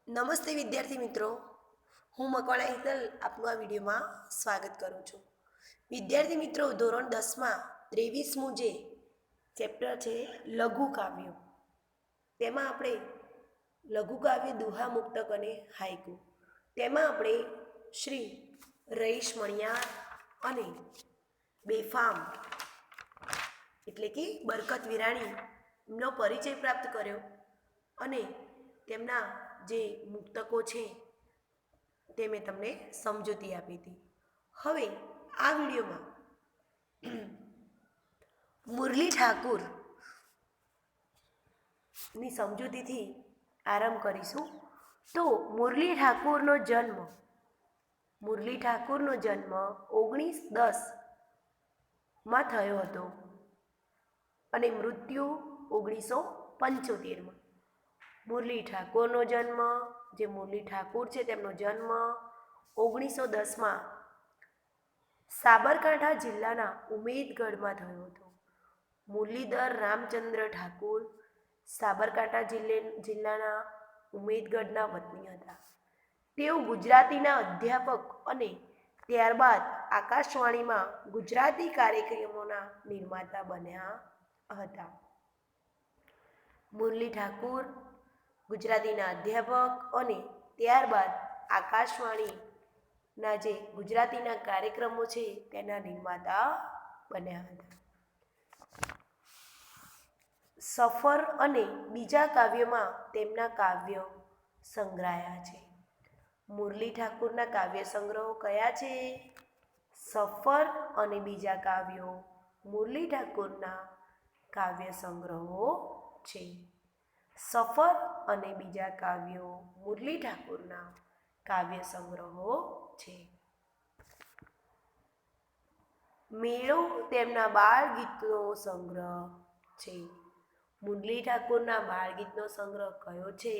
નમસ્તે વિદ્યાર્થી મિત્રો, હું મકવાણા હેતલ આપનું આ વિડીયોમાં સ્વાગત કરું છું. વિદ્યાર્થી મિત્રો, ધોરણ 10માં 23મું જે ચેપ્ટર છે લઘુ કાવ્યો, તેમાં આપણે લઘુ કાવ્ય દુહા મુક્તક અને હાઈકુ, તેમાં આપણે શ્રી રઈશ મણિયાર અને બેફામ એટલે કે બરકત વિરાણીનો પરિચય પ્રાપ્ત કર્યો અને તેમના જે મુક્તકો છે તે મેં તમને સમજૂતી આપી હતી. હવે આ વિડીયોમાં મુરલી ઠાકુરની સમજૂતીથી આરંભ કરીશું. તો મુરલી ઠાકુરનો જન્મ 1910માં થયો હતો અને મૃત્યુ 1975માં. મુરલી ઠાકોરનો જન્મ, જે મુરલી ઠાકુર છે તેમનો જન્મ 1910માં સાબરકાંઠા જિલ્લાના ઉમેદગઢમાં થયો હતો. મુરલીધર રામચંદ્ર ઠાકુર સાબરકાંઠા જિલ્લાના ઉમેદગઢના વતની હતા. તેઓ ગુજરાતીના અધ્યાપક અને ત્યારબાદ આકાશવાણીમાં ગુજરાતી કાર્યક્રમોના નિર્માતા બન્યા હતા. મુરલી ઠાકુર ગુજરાતીના અધ્યાપક અને ત્યારબાદ આકાશવાણીના જે ગુજરાતીના કાર્યક્રમો છે તેના નિર્માતા બન્યા હતા. સફર અને બીજા કાવ્યોમાં તેમના કાવ્યો સંગ્રહાયા છે. મુરલી ઠાકુરના કાવ્ય સંગ્રહો કયા છે? સફર અને બીજા કાવ્યો મુરલી ઠાકુરના કાવ્ય સંગ્રહો છે. સફર અને બીજા કાવ્યો મુરલી ઠાકુરના કાવ્ય સંગ્રહો છે. મેળો તેમના બાળ ગીતનો સંગ્રહ છે. મુરલી ઠાકુરના બાળ ગીતનો સંગ્રહ કયો છે?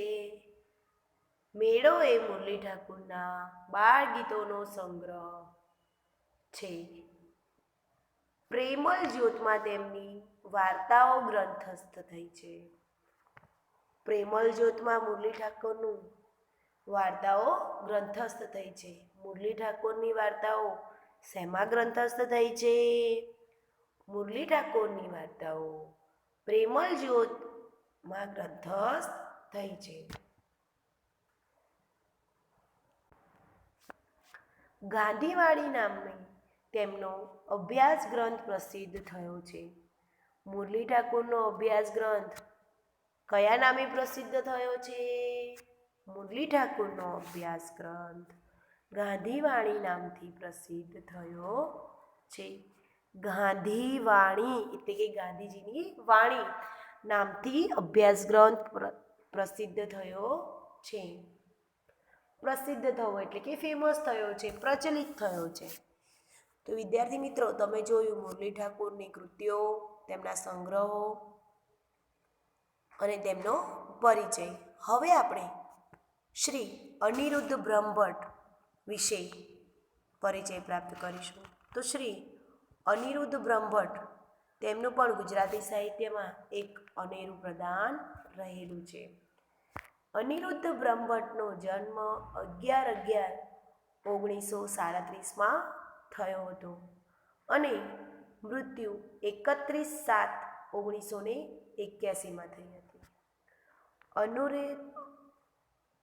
મેળો એ મુરલી ઠાકુરના બાળ ગીતોનો સંગ્રહ છે. પ્રેમલ જ્યોતમાં તેમની વાર્તાઓ ગ્રંથસ્થ થઈ છે. પ્રેમલ જ્યોતમાં મુરલી ઠાકોરનું વાર્તાઓ ગ્રંથસ્થ થઈ છે. મુરલી ઠાકોરની વાર્તાઓ શેમાં ગ્રંથસ્થ થઈ છે? મુરલી ઠાકોરની વાર્તાઓ પ્રેમલ જ્યોતમાં ગ્રંથસ્થ થઈ છે. ગાંધીવાડી નામની તેમનો અભ્યાસ ગ્રંથ પ્રસિદ્ધ થયો છે. મુરલી ઠાકોરનો અભ્યાસ ગ્રંથ કયા નામે પ્રસિદ્ધ થયો છે? મુરલી ઠાકોરનો અભ્યાસ ગ્રંથ ગાંધીવાણી નામથી પ્રસિદ્ધ થયો છે. ગાંધીવાણી એટલે કે ગાંધીજીની વાણી નામથી અભ્યાસ ગ્રંથ પ્રસિદ્ધ થયો છે. પ્રસિદ્ધ થયો એટલે કે ફેમસ થયો છે, પ્રચલિત થયો છે. તો વિદ્યાર્થી મિત્રો, તમે જોયું મુરલી ઠાકોરની કૃતિઓ, તેમના સંગ્રહો અને તેમનો પરિચય. હવે આપણે શ્રી અનિરુદ્ધ બ્રહ્મભટ્ટ વિશે પરિચય પ્રાપ્ત કરીશું. તો શ્રી અનિરુદ્ધ બ્રહ્મભટ્ટ, તેમનું પણ ગુજરાતી સાહિત્યમાં એક અનેરું પ્રદાન રહેલું છે. અનિરુદ્ધ બ્રહ્મભટ્ટનો જન્મ 11/11/1937માં થયો હતો અને મૃત્યુ 31/7/1981માં થઈ હતી.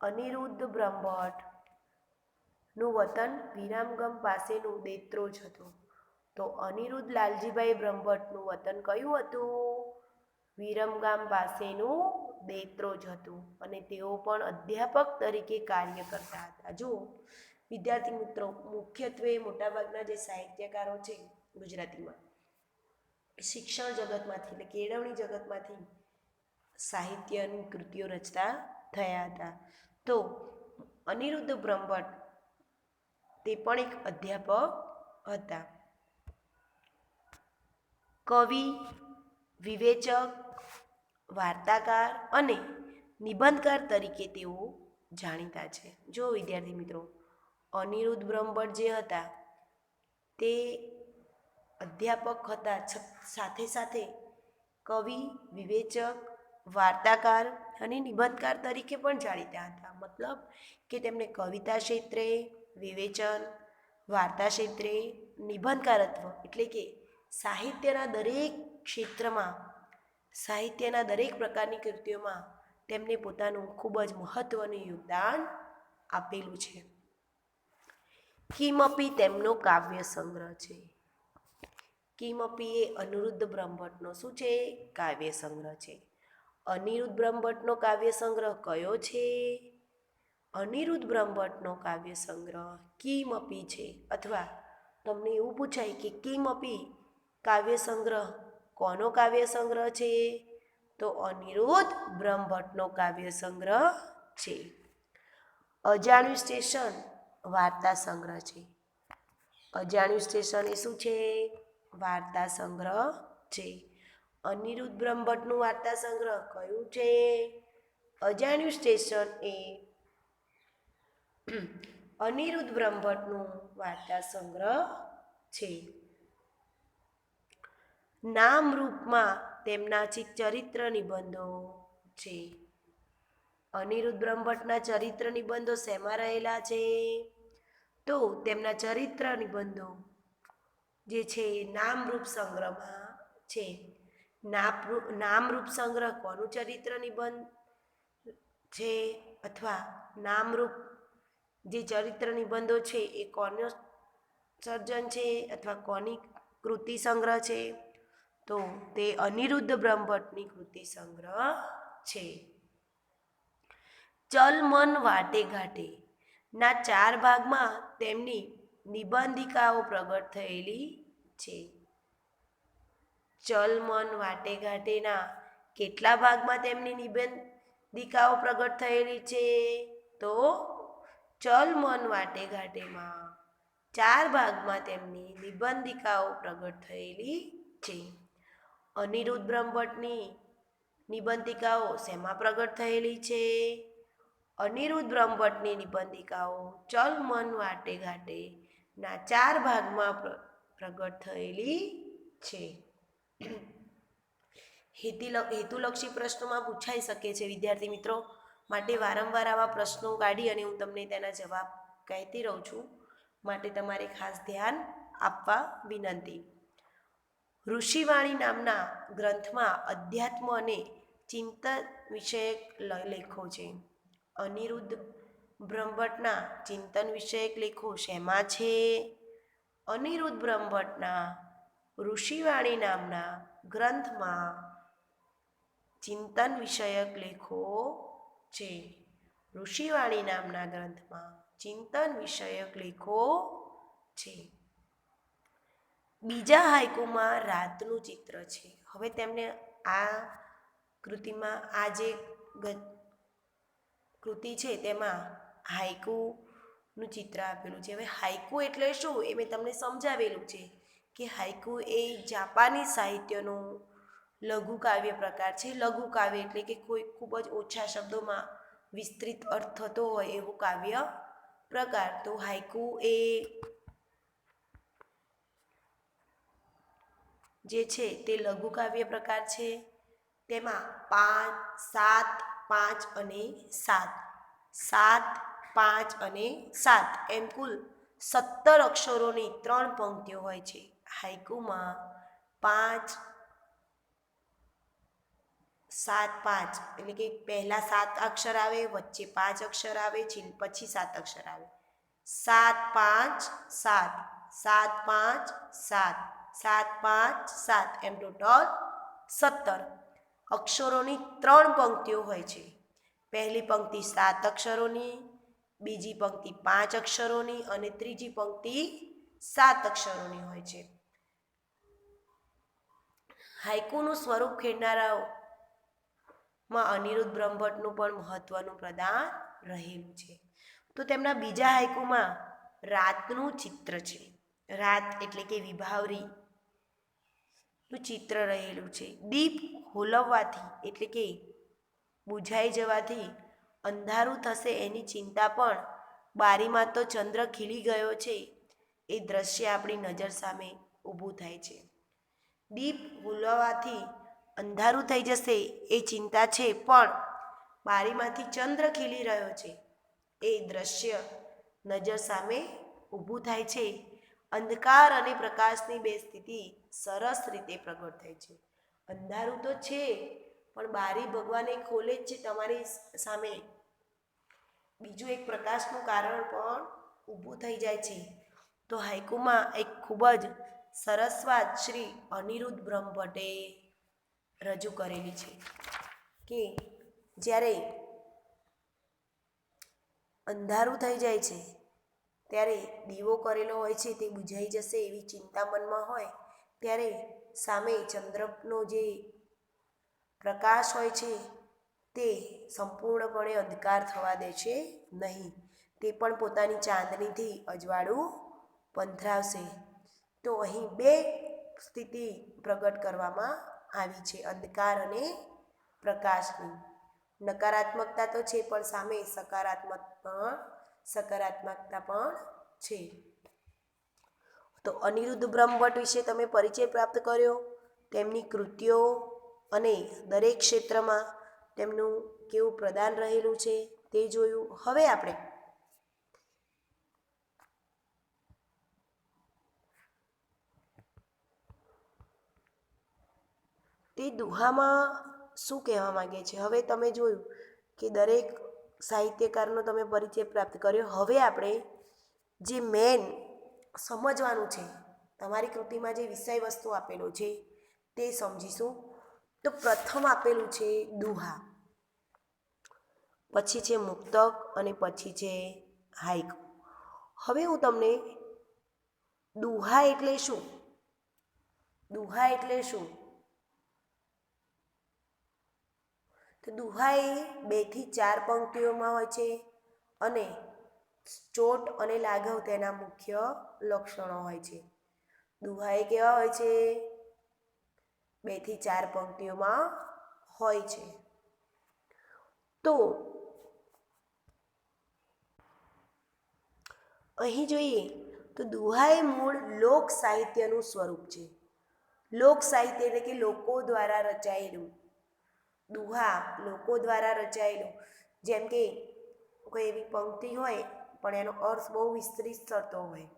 અનિરુદ્ધ બ્રહ્મભટ્ટનું વતન વિરમગામ પાસેનું દેત્રોજ હતું. તો અનિરુદ્ધ લાલજીભાઈ બ્રહ્મભટ્ટનું વતન કયું હતું? વિરમગામ પાસેનું દેત્રોજ હતું અને તેઓ પણ અધ્યાપક તરીકે કાર્ય કરતા હતા. જુઓ વિદ્યાર્થી મિત્રો, મુખ્યત્વે મોટાભાગના જે સાહિત્યકારો છે ગુજરાતીમાં, શિક્ષણ જગતમાંથી એટલે કેળવણી જગતમાંથી સાહિત્યની કૃતિઓ રચતા થયા હતા. તો અનિરુદ્ધ બ્રહ્મભટ્ટ તે પણ એક અધ્યાપક હતા. કવિ, વિવેચક, વાર્તાકાર અને નિબંધકાર તરીકે તેઓ જાણીતા છે. જો વિદ્યાર્થી મિત્રો, અનિરુદ્ધ બ્રહ્મભટ્ટ જે હતા તે અધ્યાપક હતા, સાથે સાથે કવિ, વિવેચક, વાર્તાકાર અને નિબંધકાર તરીકે પણ જાણીતા હતા. મતલબ કે તેમને કવિતા ક્ષેત્રે વિવેચન, વાર્તા ક્ષેત્રે નિબંધકારત્વ એટલે કે સાહિત્યના દરેક ક્ષેત્રમાં, સાહિત્યના દરેક પ્રકારની કૃતિઓમાં તેમને પોતાનું ખૂબ જ મહત્ત્વનું યોગદાન આપેલું છે. કિમપી તેમનો કાવ્ય સંગ્રહ છે. કિમપી એ અનિરુદ્ધ બ્રહ્મભટ્ટનો શું છે? કાવ્ય સંગ્રહ છે. અનિરુદ્ધ બ્રહ્મભટ્ટનો કાવ્ય સંગ્રહ કયો છે? અનિરુદ્ધ બ્રહ્મભટ્ટનો કાવ્ય સંગ્રહ કિમપી છે. અથવા તમને એવું પૂછાય કે કિમપી કાવ્ય સંગ્રહ કોનો કાવ્ય સંગ્રહ છે? તો અનિરુદ્ધ બ્રહ્મભટ્ટનો કાવ્ય સંગ્રહ છે. અજાણ્યું સ્ટેશન વાર્તા સંગ્રહ છે. અજાણ્યું સ્ટેશન એ શું છે? વાર્તા સંગ્રહ છે. અનિરુદ્ધ બ્રહ્મભટ્ટનું વાર્તા સંગ્રહ કયું છે? અજાણ્યું સ્ટેશન એ અનિરુદ્ધ બ્રહ્મભટ્ટનું વાર્તા સંગ્રહ છે. નામરૂપમાં તેમના ચરિત્ર નિબંધો છે. અનિરુદ્ધ બ્રહ્મભટ્ટના ચરિત્ર નિબંધો શેમાં રહેલા છે? તો તેમના ચરિત્ર નિબંધો જે છે એ નામરૂપ સંગ્રહમાં છે. નામરૂપ સંગ્રહ કોનું ચરિત્ર નિબંધ છે? અથવા નામરૂપ જે ચરિત્ર નિબંધો છે એ કોનો સર્જન છે અથવા કોની કૃતિ સંગ્રહ છે? તો તે અનિરુદ્ધ બ્રહ્મભટ્ટની કૃતિ સંગ્રહ છે. ચલ મન વાટે ઘાટે ના 4 ભાગમાં તેમની નિબંધિકાઓ પ્રગટ થયેલી છે. ચલ મન વાટે ઘાટેના કેટલા ભાગમાં તેમની નિબંધિકાઓ પ્રગટ થયેલી છે? તો ચલ મન વાટે ઘાટેમાં 4 ભાગમાં તેમની નિબંધિકાઓ પ્રગટ થયેલી છે. અનિરુદ્ધ બ્રહ્મભટ્ટની નિબંધિકાઓ શેમાં પ્રગટ થયેલી છે? અનિરુદ્ધ બ્રહ્મભટ્ટની નિબંધિકાઓ ચલ મન વાટે ઘાટે ના 4 ભાગમાં પ્રગટ થયેલી છે. હેતુલક્ષી પ્રશ્નોમાં પૂછાઈ શકે છે વિદ્યાર્થી મિત્રો, માટે વારંવાર આવા પ્રશ્નો કાઢી અને હું તમને તેના જવાબ કહેતી રહું છું, માટે તમારે ખાસ ધ્યાન આપવા વિનંતી. ઋષિવાણી નામના ગ્રંથમાં અધ્યાત્મ અને ચિંતન વિષયક લેખો છે. અનિરુદ્ધ બ્રહ્મભટ્ટના ચિંતન વિષયક લેખો શેમાં છે? અનિરુદ્ધ બ્રહ્મભટ્ટના ઋષિવાણી નામના ગ્રંથમાં ચિંતન વિષયક લેખો છે. ઋષિવાણી નામના ગ્રંથમાં ચિંતન વિષયક લેખો છે. બીજા હાઇકુમાં રાતનું ચિત્ર છે. હવે તેમને આ કૃતિમાં આ જે કૃતિ છે તેમાં હાઇકુનું ચિત્ર આપેલું છે. હવે હાઇકુ એટલે શું એ મેં તમને સમજાવેલું છે કે હાઇકુ એ જાપાની સાહિત્યનો લઘુ કાવ્ય પ્રકાર છે. લઘુ કાવ્ય એટલે કે કોઈ ખૂબ જ ઓછા શબ્દોમાં વિસ્તૃત અર્થ થતો હોય એવું કાવ્ય પ્રકાર. તો હાઇકુ એ જે છે તે લઘુ કાવ્ય પ્રકાર છે. તેમાં 5, 7, 5 અને 7, 7, 5 અને 7 એમ કુલ 17 અક્ષરોની 3 પંક્તિઓ હોય છે. હાઇકુમાં 5, 7, 5 એટલે કે પહેલા 7 અક્ષર આવે, વચ્ચે 5 અક્ષર આવે, પછી 7 અક્ષર આવે. 7, 5, 7, 7, 5, 7, 7, 5, 7 એમ ટોટલ 17 અક્ષરોની 3 પંક્તિઓ હોય છે. પહેલી પંક્તિ 7 અક્ષરોની, બીજી પંક્તિ 5 અક્ષરોની અને ત્રીજી પંક્તિ 7 અક્ષરોની હોય છે. હાઇકુનું સ્વરૂપ ખેડનારાઓમાં અનિરુદ્ધ બ્રહ્મભટ્ટનું પણ મહત્વનું પ્રદાન રહેલું છે. તો તેમના બીજા હાઇકુમાં રાતનું ચિત્ર છે. રાત એટલે કે વિભાવરીનું ચિત્ર રહેલું છે. દીપ હોલવવાથી એટલે કે બુઝાઈ જવાથી અંધારું થશે એની ચિંતા પણ બારીમાં તો ચંદ્ર ખીલી ગયો છે એ દ્રશ્ય આપણી નજર સામે ઊભું થાય છે. દીપ હોલવવાથી અંધારું થઈ જશે એ ચિંતા છે, પણ બારીમાંથી ચંદ્ર ખીલી રહ્યો છે એ દ્રશ્ય નજર સામે ઊભું થાય છે. અંધકાર અને પ્રકાશની બે સ્થિતિ સરસ રીતે પ્રગટ થાય છે. અંધારું તો છે, પણ બારી ભગવાને ખોલે જ છે તમારી સામે. બીજું એક પ્રકાશનું કારણ પણ ઊભું થઈ જાય છે. તો હાઈકુમાં એક ખૂબ જ સરસ વાત શ્રી અનિરુદ્ધ બ્રહ્મભટ્ટે રજૂ કરેલી છે કે જ્યારે અંધારું થઈ જાય છે ત્યારે દીવો કરેલો હોય છે તે બુઝાઈ જશે એવી ચિંતા મનમાં હોય ત્યારે સામે ચંદ્રનો જે પ્રકાશ હોય છે તે સંપૂર્ણપણે અંધકાર થવા દે છે નહીં. તે પણ પોતાની ચાંદનીથી અજવાળું પંથરાવશે. તો અહીં બે સ્થિતિ પ્રગટ કરવામાં આવી છે, અંધકાર અને પ્રકાશની. નકારાત્મકતા તો છે, પણ સામે સકારાત્મકતા પણ છે. તો અનિરુદ્ધ બ્રહ્મભટ્ટ વિશે તમે પરિચય પ્રાપ્ત કર્યો, તેમની કૃતિઓ અને દરેક ક્ષેત્રમાં તેમનું કેવું પ્રદાન રહેલું છે તે જોયું. હવે આપણે તે દુહામાં શું કહેવા માંગે છે. હવે તમે જોયું કે દરેક સાહિત્યકારનો તમે પરિચય પ્રાપ્ત કર્યો. હવે આપણે જે મેન સમજવાનું છે, તમારી કૃતિમાં જે વિષય વસ્તુ આપેલો છે તે સમજીશું. તો પ્રથમ આપેલું છે દુહા, પછી છે મુક્તક અને પછી છે હાઈકુ. હવે હું તમને દુહા એટલે શું, દુહા એટલે શું, તો દુહા એ 2 થી 4 પંક્તિઓમાં હોય છે અને ચોટ અને લાઘવ તેના મુખ્ય લક્ષણો હોય છે. દુહા એ કેવા હોય છે, 2 થી 4 પંક્તિઓમાં હોય છે. તો અહીં જોઈએ તો દુહા એ મૂળ લોક સાહિત્યનું સ્વરૂપ છે. લોક સાહિત્ય એટલે કે લોકો દ્વારા રચાયેલું. દુહા લોકો દ્વારા રચાયેલું. જેમ કે કોઈ એવી પંક્તિ હોય પણ એનો અર્થ બહુ વિસ્તૃત થતો હોય.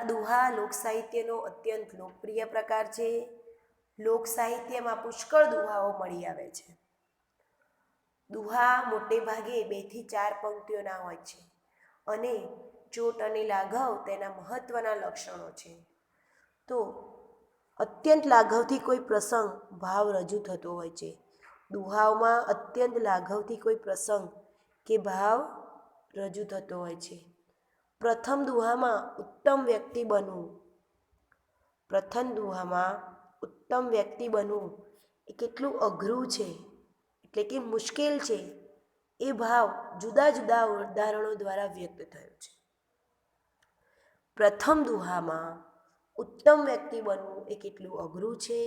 દુહા લોક સાહિત્યનો અત્યંત લોકપ્રિય પ્રકાર છે. લોક સાહિત્યમાં પુષ્કળ દુહાઓ મળી આવે છે. દુહા મોટે ભાગે 2 થી 4 પંક્તિઓના હોય છે અને ચોટ અને લાઘવ તેના મહત્વના લક્ષણો છે. તો અત્યંત લાઘવથી કોઈ પ્રસંગ ભાવ રજૂ થતો હોય છે. દુહાઓમાં અત્યંત લાઘવથી કોઈ પ્રસંગ કે ભાવ રજૂ થતો હોય છે. પ્રથમ દુહામાં ઉત્તમ વ્યક્તિ બનવું, પ્રથમ દુહામાં ઉત્તમ વ્યક્તિ બનવું એ કેટલું અઘરું છે, એટલે કે મુશ્કેલ છે, એ ભાવ જુદા જુદા ઉદાહરણો દ્વારા વ્યક્ત થયો છે. પ્રથમ દુહામાં ઉત્તમ વ્યક્તિ બનવું એ કેટલું અઘરું છે,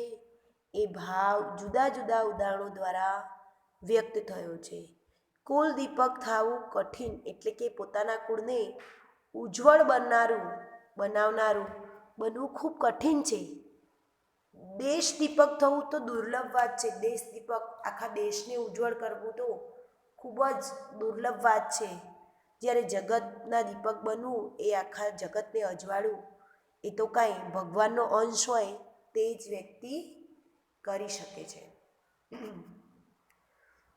એ ભાવ જુદા જુદા ઉદાહરણો દ્વારા વ્યક્ત થયો છે. કુલ દીપક થવું કઠિન, એટલે કે પોતાના કુળને ઉજ્જવળ બનાવનારું બનવું ખૂબ કઠિન છે. દેશ દીપક થવું તો દુર્લભ વાત છે. દેશ દીપક, આખા દેશને ઉજ્જવળ કરવું તો ખૂબ જ દુર્લભ વાત છે. જ્યારે જગતના દીપક બનવું એ આખા જગતને અજવાળવું એ તો કાંઈ ભગવાનનો અંશ હોય તે જ વ્યક્તિ કરી શકે છે.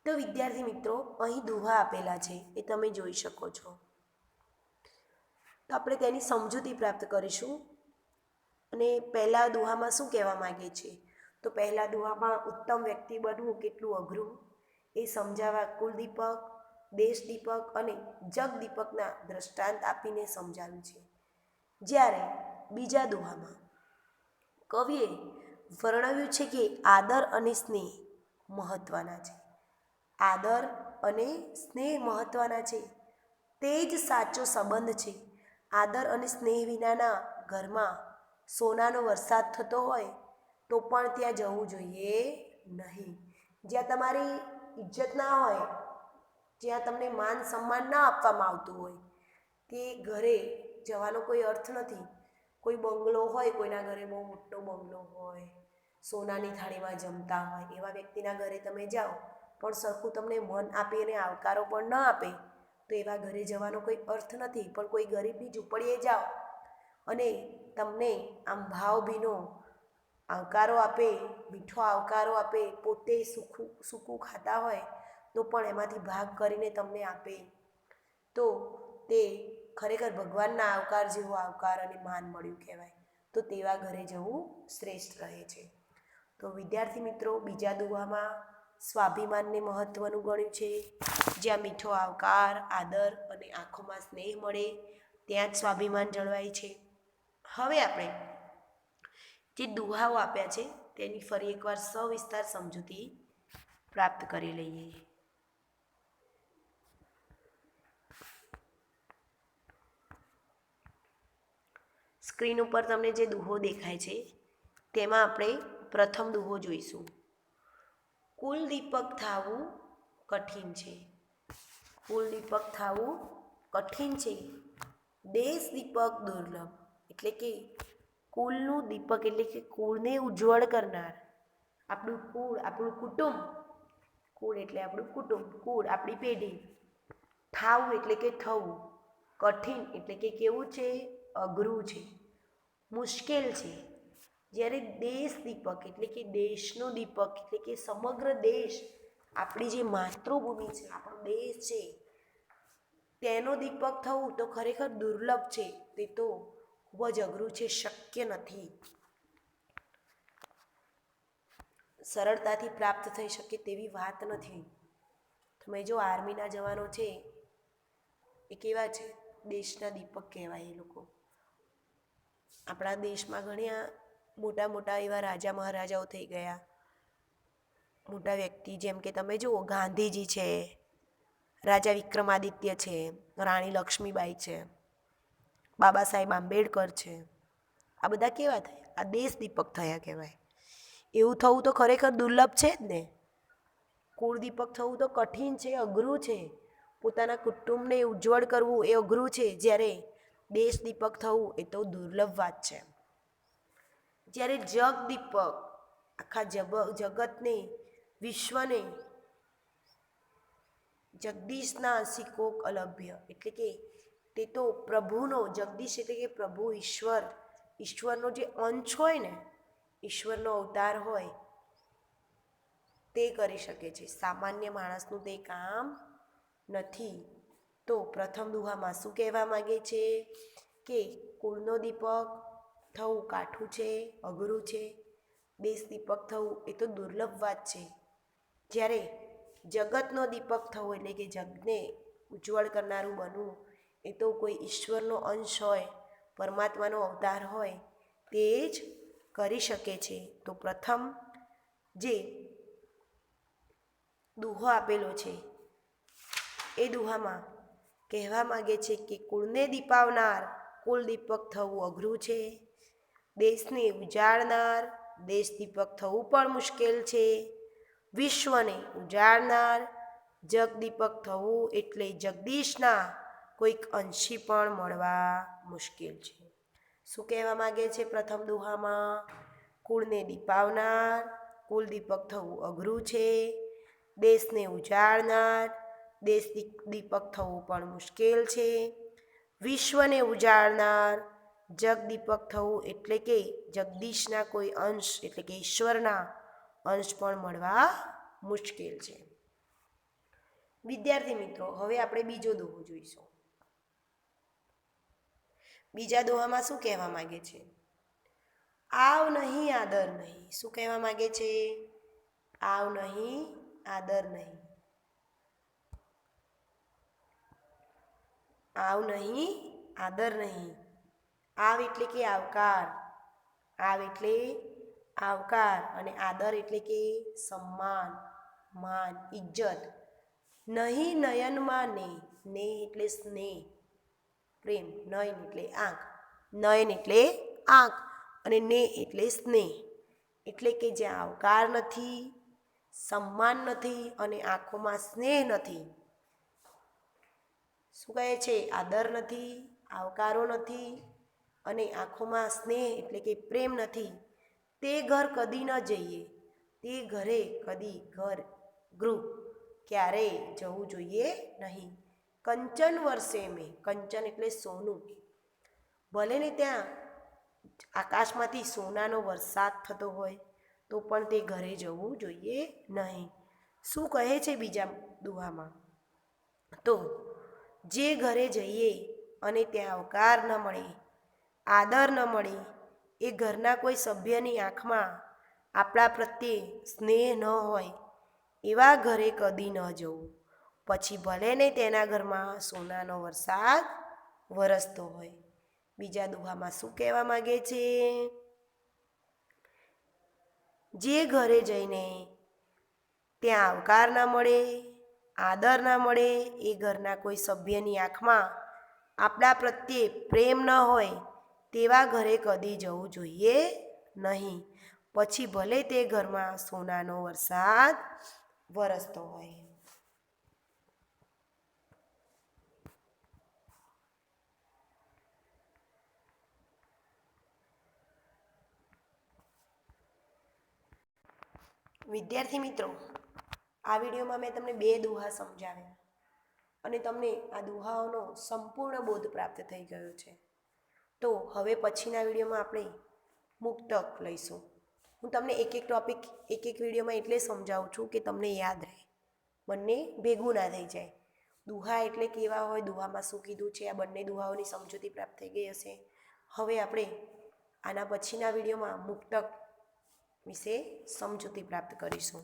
તો વિદ્યાર્થી મિત્રો, અહીં દુહા આપેલા છે એ તમે જોઈ શકો છો. તો આપણે તેની સમજૂતી પ્રાપ્ત કરીશું. અને પહેલા દુહામાં શું કહેવા માંગે છે, તો પહેલા દુહામાં ઉત્તમ વ્યક્તિ બનવું કેટલું અઘરું એ સમજાવવા કુલદીપક, દેશદીપક અને જગદીપકના દ્રષ્ટાંત આપીને સમજાવ્યું છે. જ્યારે બીજા દુહામાં કવિએ વર્ણવ્યું છે કે આદર અને સ્નેહ મહત્વના છે. આદર અને સ્નેહ મહત્વના છે, તે જ સાચો સંબંધ છે. આદર અને સ્નેહ વિનાના ઘરમાં સોનાનો વરસાદ થતો હોય તો પણ ત્યાં જવું જોઈએ નહીં. જ્યાં તમારી ઇજ્જત ના હોય, જ્યાં તમને માન સન્માન ના આપવામાં આવતું હોય, તે ઘરે જવાનો કોઈ અર્થ નથી. કોઈ બંગલો હોય, કોઈના ઘરે બહુ મોટો બંગલો હોય, સોનાની થાળીમાં જમતા હોય, એવા વ્યક્તિના ઘરે તમે જાઓ પણ સરખું તમને મન આપે અને આવકારો પણ ન આપે તો એવા ઘરે જવાનો કોઈ અર્થ નથી. પણ કોઈ ગરીબની ઝૂંપડીએ જાઓ અને તમને આમ ભાવભીનો આવકારો આપે, મીઠો આવકારો આપે, પોતે સૂકું ખાતા હોય તો પણ એમાંથી ભાગ કરીને તમને આપે તો તે ખરેખર ભગવાનના આવકાર જેવો આવકાર અને માન મળ્યું કહેવાય. તો તેવા ઘરે જવું શ્રેષ્ઠ રહે છે. તો વિદ્યાર્થી મિત્રો, બીજા દુહામાં સ્વાભિમાનને મહત્ત્વનું ગણ્યું છે. જ્યાં મીઠો આવકાર, આદર અને આંખોમાં સ્નેહ મળે ત્યાં જ સ્વાભિમાન જળવાય છે. હવે આપણે જે દુહાઓ આપ્યા છે તેની ફરી એકવાર સવિસ્તાર સમજૂતી પ્રાપ્ત કરી લઈએ. સ્ક્રીન ઉપર તમને જે દુહો દેખાય છે તેમાં આપણે પ્રથમ દુહો જોઈશું. કુલ દીપક થાવું કઠિન છે. કુલ દીપક થાવું કઠિન છે. દેશ દીપક દુર્લભ. એટલે કે કુલનું દીપક એટલે કે કુળને ઉજ્જવળ કરનાર, આપણું કુળ, આપણું કુટુંબ. કુળ એટલે આપણું કુટુંબ, કુળ આપણી પેઢી. થાવું એટલે કે થવું. કઠિન એટલે કે કેવું છે? અઘરું છે, મુશ્કેલ છે. જ્યારે દેશ દીપક એટલે કે દેશનો દીપક એટલે કે સમગ્ર દેશ, આપણી જે માતૃભૂમિ છે, આપણો દેશ છે, તેનો દીપક થવું તો ખરેખર દુર્લભ છે. તે તો ખૂબ જ અઘરું છે, શક્ય નથી. સરળતાથી પ્રાપ્ત થઈ શકે તેવી વાત નથી. તમે જો આર્મીના જવાનો છે એ કેવા છે? દેશના દીપક કહેવાય એ લોકો. આપણા દેશમાં ઘણા મોટા મોટા એવા રાજા મહારાજાઓ થઈ ગયા, મોટા વ્યક્તિ, જેમ કે તમે જુઓ ગાંધીજી છે, રાજા વિક્રમાદિત્ય છે, રાણી લક્ષ્મીબાઈ છે, બાબા સાહેબ આંબેડકર છે. આ બધા કેવા થયા? આ દેશ દીપક થયા કહેવાય. એવું થવું તો ખરેખર દુર્લભ છે જ ને. કુળ દીપક થવું તો કઠિન છે, અઘરું છે. પોતાના કુટુંબને ઉજ્જવળ કરવું એ અઘરું છે, જ્યારે દેશ દીપક થવું એ તો દુર્લભ વાત છે. જ્યારે જગ દીપક, આખા જગતને, વિશ્વને જગદીશના અંશિકોક અલભ્ય. એટલે કે તે તો પ્રભુનો, જગદીશ એટલે કે પ્રભુ, ઈશ્વર, ઈશ્વરનો જે અંશ હોય ને, ઈશ્વરનો અવતાર હોય તે કરી શકે છે. સામાન્ય માણસનું તે કામ નથી. તો પ્રથમ દુહામાં શું કહેવા માગે છે? કે કુળનો દીપક થવું કાઠું છે, અઘરું છે. દેશ દીપક થવું એ તો દુર્લભ વાત છે. જ્યારે જગતનો દીપક થવો એટલે કે જગને ઉજ્જવળ કરનારું બનવું એ તો કોઈ ઈશ્વરનો અંશ હોય, પરમાત્માનો અવતાર હોય તે જ કરી શકે છે. તો પ્રથમ જે દુહો આપેલો છે એ દુહામાં કહેવા માગે છે કે કુળને દીપાવનાર, કુલ દીપક થવું અઘરું છે. દેશને ઉજાળનાર, દેશ દીપક થવું પણ મુશ્કેલ છે. વિશ્વને ઉજાળનાર, જગ દીપક થવું એટલે જગદીશના કોઈક અંશી પણ મળવા મુશ્કેલ છે. શું કહેવા માગે છે પ્રથમ દુહામાં? કુળને દીપાવનાર, કુલ દીપક થવું અઘરું છે. દેશને ઉજાળનાર, દેશ દીપક થવું પણ મુશ્કેલ છે. વિશ્વને ઉજાળનાર, જગ દીપક થવું એટલે કે જગદીશના કોઈ અંશ એટલે કે ઈશ્વરના અંશ પણ મળવા મુશ્કેલ છે. વિદ્યાર્થી મિત્રો, હવે આપણે બીજો દોહો જોઈશું. બીજા દોહામાં શું કહેવા માગે છે? આવ નહીં આદર નહીં. શું કહેવા માગે છે? આવ નહીં આદર નહીં. આવ નહીં આદર નહીં. આવ એટલે કે આવકાર, આવ એટલે આવકાર, અને આદર એટલે કે સન્માન, માન, ઇજ્જત. નહીં નયનમાં ને, ને એટલે સ્નેહ, પ્રેમ. નયન એટલે આંખ, નયન એટલે આંખ, અને ને એટલે સ્નેહ. એટલે કે જ્યાં આવકાર નથી, સન્માન નથી અને આંખોમાં સ્નેહ નથી. શું કહે છે? આદર નથી, આવકારો નથી અને આંખોમાં સ્નેહ એટલે કે પ્રેમ નથી. તે ઘર કદી ન જઈએ. તે ઘરે કદી, ગૃહ ક્યારેય જવું જોઈએ નહીં. કંચન વર્ષે મેં, કંચન એટલે સોનું, ભલે ને ત્યાં આકાશમાંથી સોનાનો વરસાદ થતો હોય તો પણ તે ઘરે જવું જોઈએ નહીં. શું કહે છે બીજા દુહામાં? તો જે ઘરે જઈએ અને ત્યાં આવકાર ન મળે, આદર ન મળે, એ ઘરના કોઈ સભ્યની આંખમાં આપણા પ્રત્યે સ્નેહ ન હોય, એવા ઘરે કદી ન જવું, પછી ભલે ને તેના ઘરમાં સોનાનો વરસાદ વરસતો હોય. બીજા દુહામાં શું કહેવા માગે છે? જે ઘરે જઈને ત્યાં આવકાર ના મળે, આદર ના મળે, એ ઘરના કોઈ સભ્યની આંખમાં આપણા પ્રત્યે પ્રેમ ન હોય, તેવા ઘરે કદી જવું જોઈએ નહીં, પછી ભલે તે ઘરમાં સોનાનો વરસાદ વરસતો હોય. વિદ્યાર્થી મિત્રો, આ વિડીયોમાં મેં તમને 2 દુહા સમજાવ્યા અને તમને આ દુહાઓનો સંપૂર્ણ બોધ પ્રાપ્ત થઈ ગયો છે. તો હવે પછીના વિડીયોમાં આપણે મુક્તક લઈશું. હું તમને એક ટોપિક એક વિડીયોમાં એટલે સમજાવું છું કે તમને યાદ રહે, બંને ભેગું ના થઈ જાય. દુહા એટલે કેવા હોય, દુહામાં શું કીધું છે, આ બંને દુહાઓની સમજૂતી પ્રાપ્ત થઈ ગઈ હશે. હવે આપણે આના પછીના વિડીયોમાં મુક્તક વિશે સમજૂતી પ્રાપ્ત કરીશું.